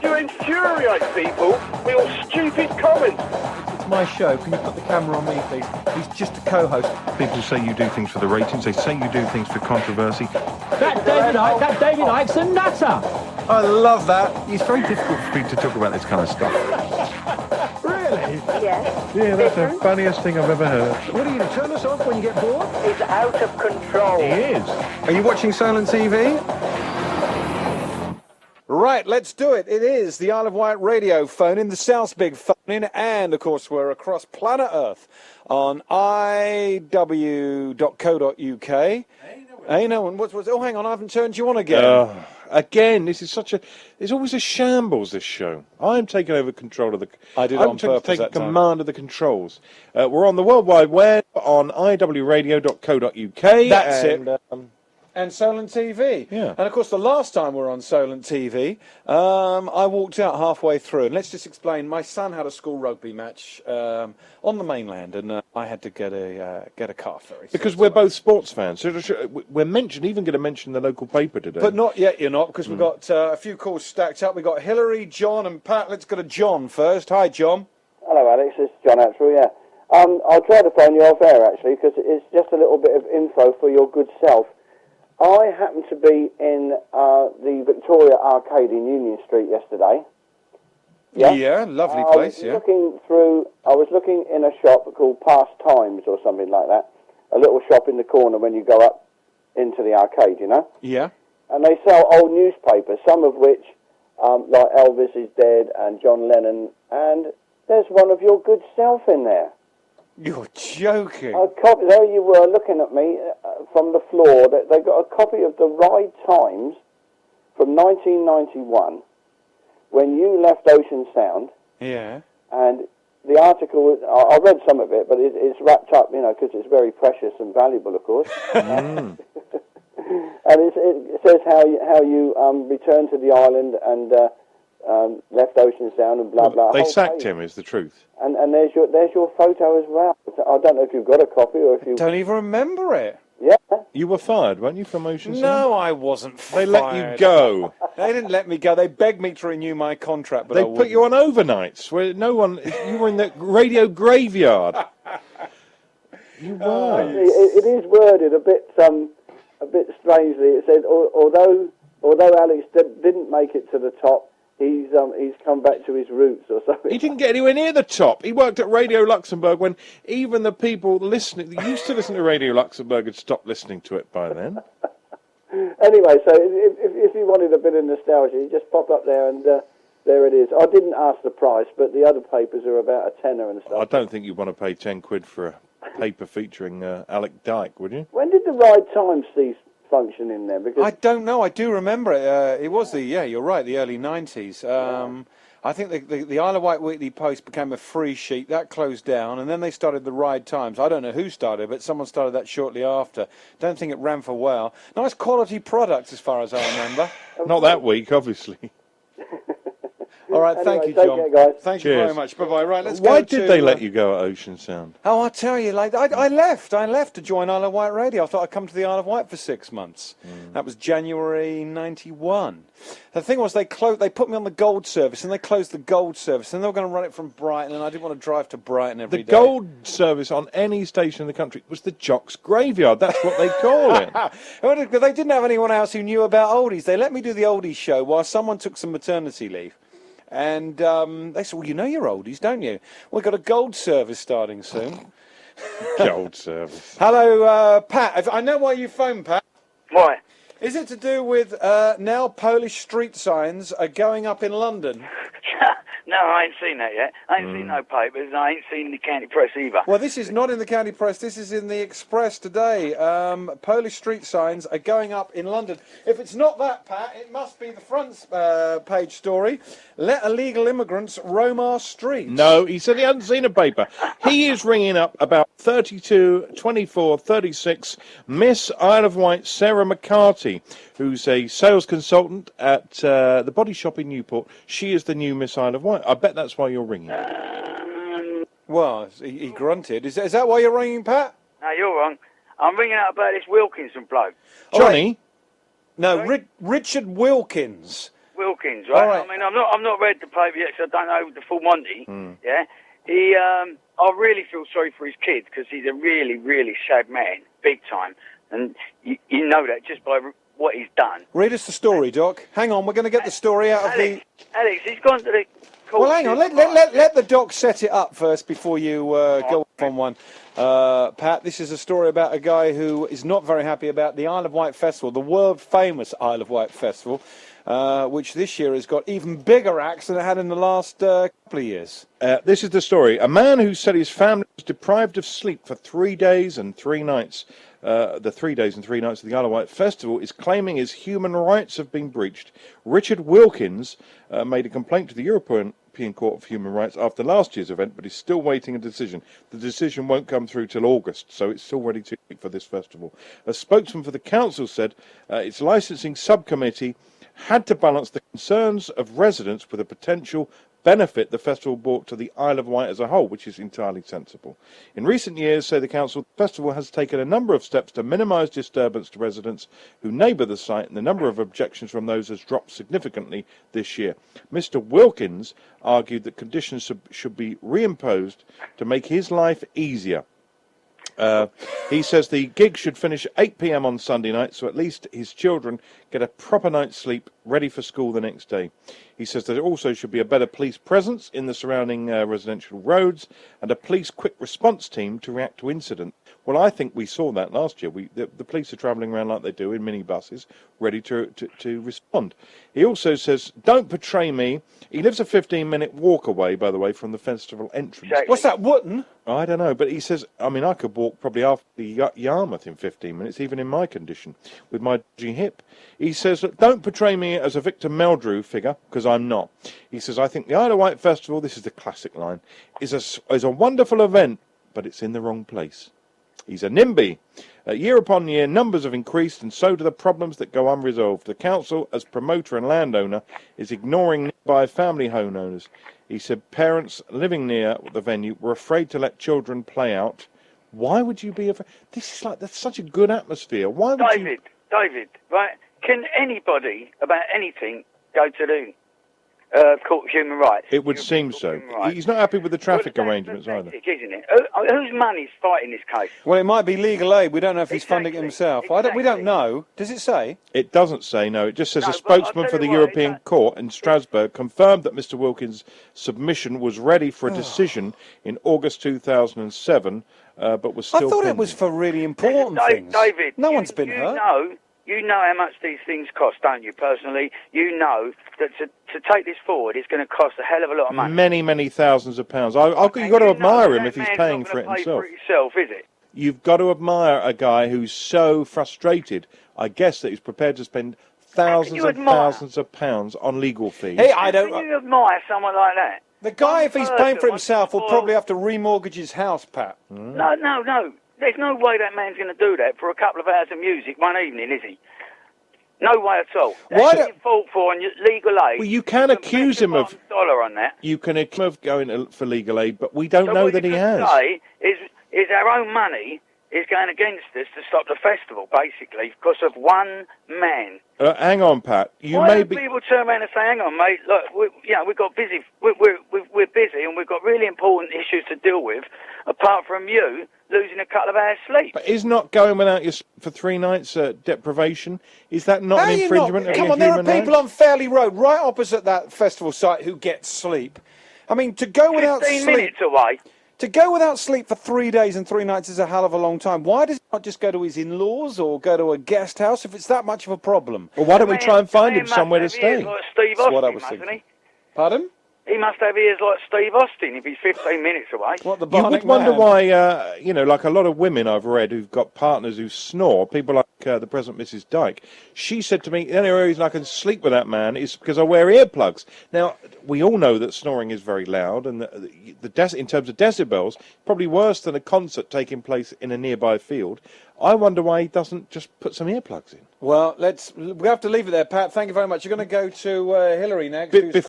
You infuriate people with your stupid comments. It's my show. Can you put the camera on me, please? He's just a co-host. People say you do things for the ratings. They say you do things for controversy. That David Icke's a nutter. I love that. It's very difficult for me to talk about this kind of stuff. Really? Yes. Yeah, that's the funniest thing I've ever heard. What are you going to turn us off when you get bored? It's out of control. He is. Are you watching Silent TV? Right, let's do it. It is the Isle of Wight radio phone in, the South's big phone in, and of course we're across planet Earth on iw.co.uk. Hey, no one. What's? Oh, hang on, I haven't turned you on again. Again, this is such a... It's always a shambles, this show. I'm taking over control of the... I did it on purpose taking that time. command of the controls. We're on the World Wide Web on iwradio.co.uk. That's it. And Solent TV. Yeah. And of course, the last time we were on Solent TV, I walked out halfway through. And let's just explain. My son had a school rugby match on the mainland, and I had to get a car ferry. Because we're both sports fans. So we're going to mention the local paper today. But not yet, you're not, because we've got a few calls stacked up. We've got Hillary, John, and Pat. Let's go to John first. Hi, John. Hello, Alex. It's John Attrell, yeah. I'll try to phone you off air, actually, because it's just a little bit of info for your good self. I happened to be in the Victoria Arcade in Union Street yesterday. Yeah, lovely place, I was looking in a shop called Past Times or something like that. A little shop in the corner when you go up into the arcade, you know? Yeah. And they sell old newspapers, some of which, like Elvis is Dead and John Lennon, and there's one of your good self in there. You're joking. There you were looking at me from the floor. They got a copy of the Ride Times from 1991 when you left Ocean Sound. Yeah. And the article, I read some of it, but it's wrapped up, you know, because it's very precious and valuable, of course. And it says how you returned to the island and left Ocean Sound and blah blah. They sacked him, is the truth. And there's your photo as well. I don't know if you've got a copy or if you don't even remember it. Yeah. You were fired, weren't you, from Ocean Sound? No, I wasn't fired. They let you go. They didn't let me go. They begged me to renew my contract, but they put you on overnights where no one. You were in the radio graveyard. You were. It is worded a bit strangely. It said although Alex didn't make it to the top, he's come back to his roots or something. He didn't get anywhere near the top. He worked at Radio Luxembourg when even the people listening, used to listen to Radio Luxembourg, had stopped listening to it by then. Anyway, so if you wanted a bit of nostalgia, you just pop up there and there it is. I didn't ask the price, but the other papers are about a tenner and stuff. I don't think you want to pay £10 for a paper featuring Alec Dyke, would you? When did the Ride Times cease function in there? Because I don't know. I do remember it. It was you're right, the early 90s. I think the Isle of Wight Weekly Post became a free sheet. That closed down, and then they started the Ride Times. I don't know who started, but someone started that shortly after. Don't think it ran for well. Nice quality products, as far as I remember. Not that week, obviously. All right, anyway, thank you, take John. care, guys. Thank you very much. Bye-bye. Right, let's go Why to... did they let you go at Ocean Sound? Oh, I'll tell you, I left to join Isle of Wight Radio. I thought I'd come to the Isle of Wight for 6 months. That was January 91. The thing was, they put me on the Gold service, and they closed the Gold service, and they were going to run it from Brighton, and I didn't want to drive to Brighton every day. The Gold service on any station in the country was the Jock's Graveyard. That's what they call it. They didn't have anyone else who knew about oldies. They let me do the oldies show while someone took some maternity leave. And they said, well, you know your oldies, don't you? We've got a Gold service starting soon. Gold service. Hello, Pat. I know why you phoned, Pat. Why? Is it to do with now Polish street signs are going up in London? No, I ain't seen that yet. I ain't seen no papers, and I ain't seen the county press either. Well, this is not in the county press. This is in the Express today. Polish street signs are going up in London. If it's not that, Pat, it must be the front page story. Let illegal immigrants roam our streets. No, he said he hadn't seen a paper. He is ringing up about 32, 24, 36 Miss Isle of Wight Sarah McCarthy, who's a sales consultant at the body shop in Newport. She is the new Miss Isle of Wight. I bet that's why you're ringing. Well, he grunted. Is that why you're ringing, Pat? No, you're wrong. I'm ringing out about this Wilkinson bloke. Johnny? No, Richard Wilkins. Wilkins, right? All right. I mean, I've not read the paper yet, so I don't know the full Monty. Yeah, he. I really feel sorry for his kid because he's a really, really sad man, big time, and you know that just by what he's done. Read us the story, Doc. Hang on, we're going to get the story out of the... Alex, he's gone to the court. Well, hang on, let the Doc set it up first before you go off on one. Pat, this is a story about a guy who is not very happy about the Isle of Wight Festival, the world-famous Isle of Wight Festival, which this year has got even bigger acts than it had in the last couple of years. This is the story. A man who said his family was deprived of sleep for 3 days and 3 nights, the 3 days and 3 nights of the Isle of Wight Festival, is claiming his human rights have been breached. Richard Wilkins made a complaint to the European Court of Human Rights after last year's event, but is still waiting a decision. The decision won't come through till August, so it's still ready to for this festival. A spokesman for the council said its licensing subcommittee had to balance the concerns of residents with a potential benefit the festival brought to the Isle of Wight as a whole, which is entirely sensible. In recent years, say the council, the festival has taken a number of steps to minimise disturbance to residents who neighbour the site, and the number of objections from those has dropped significantly this year. Mr Wilkins argued that conditions should be reimposed to make his life easier. He says the gig should finish at 8 p.m. on Sunday night, so at least his children get a proper night's sleep, ready for school the next day. He says there also should be a better police presence in the surrounding residential roads and a police quick response team to react to incidents. Well, I think we saw that last year. The police are travelling around like they do in minibuses, ready to respond. He also says, don't betray me. He lives a 15-minute walk away, by the way, from the festival entrance. Exactly. What's that, Wootton? I don't know, but he says, I mean, I could walk probably after the Yarmouth in 15 minutes, even in my condition, with my dodgy hip. He says, look, don't portray me as a Victor Meldrew figure, because I'm not. He says, I think the Isle of Wight Festival, this is the classic line, is a wonderful event, but it's in the wrong place. He's a NIMBY. Year upon year, numbers have increased, and so do the problems that go unresolved. The council, as promoter and landowner, is ignoring nearby family homeowners. He said parents living near the venue were afraid to let children play out. Why would you be afraid? That's such a good atmosphere. Why would David, right? Can anybody about anything go to the Court of Human Rights? It would seem so. He's not happy with the traffic arrangements either. Isn't it? Whose money's fighting this case? Well, it might be legal aid. We don't know if he's funding it himself. Exactly. We don't know. Does it say? It doesn't say, no. It just says No, a but spokesman I'll for tell the you what, European Court in Strasbourg confirmed that Mr Wilkins' submission was ready for a decision in August 2007, but was still I thought pending. it was for really important things. David, no one's been hurt. You know how much these things cost, don't you, personally? You know that to take this forward is going to cost a hell of a lot of money. Many, many thousands of pounds. You've got to admire him if he's paying for it himself. Is it? You've got to admire a guy who's so frustrated, I guess, that he's prepared to spend thousands and thousands of pounds on legal fees. Hey, Can you admire someone like that? The guy, if he's paying for himself, will probably have to remortgage his house, Pat. No. There's no way that man's going to do that for a couple of hours of music one evening, is he? No way at all. Why That's fought for on legal aid. Well, you can accuse him of dollar on that. You can accuse him of going for legal aid, but we don't know that he has. What you could say is our own money is going against us to stop the festival, basically, because of one man. Hang on, Pat. Why do people turn around and say, "Hang on, mate? Look, we've got busy. We're busy, and we've got really important issues to deal with. Apart from you losing a couple of hours sleep." But is not going without your for 3 nights deprivation? Is that not an infringement of your Come on, there are people on Fairley Road, right opposite that festival site, who get sleep. I mean, to go without 15 sleep. minutes away. To go without sleep for 3 days and 3 nights is a hell of a long time. Why does he not just go to his in-laws or go to a guest house if it's that much of a problem? Well, why don't we try and find him somewhere to stay? Like Steve That's what I Austin, was mustn't thinking. he? Pardon? He must have ears like Steve Austin if he's 15 minutes away. What, the You would Bionic wonder Man? why, like a lot of women I've read who've got partners who snore, people like the present Mrs. Dyke, she said to me, the only reason I can sleep with that man is because I wear earplugs. Now, we all know that snoring is very loud, and in terms of decibels, probably worse than a concert taking place in a nearby field. I wonder why he doesn't just put some earplugs in. Well, we have to leave it there, Pat. Thank you very much. You're going to go to Hillary next.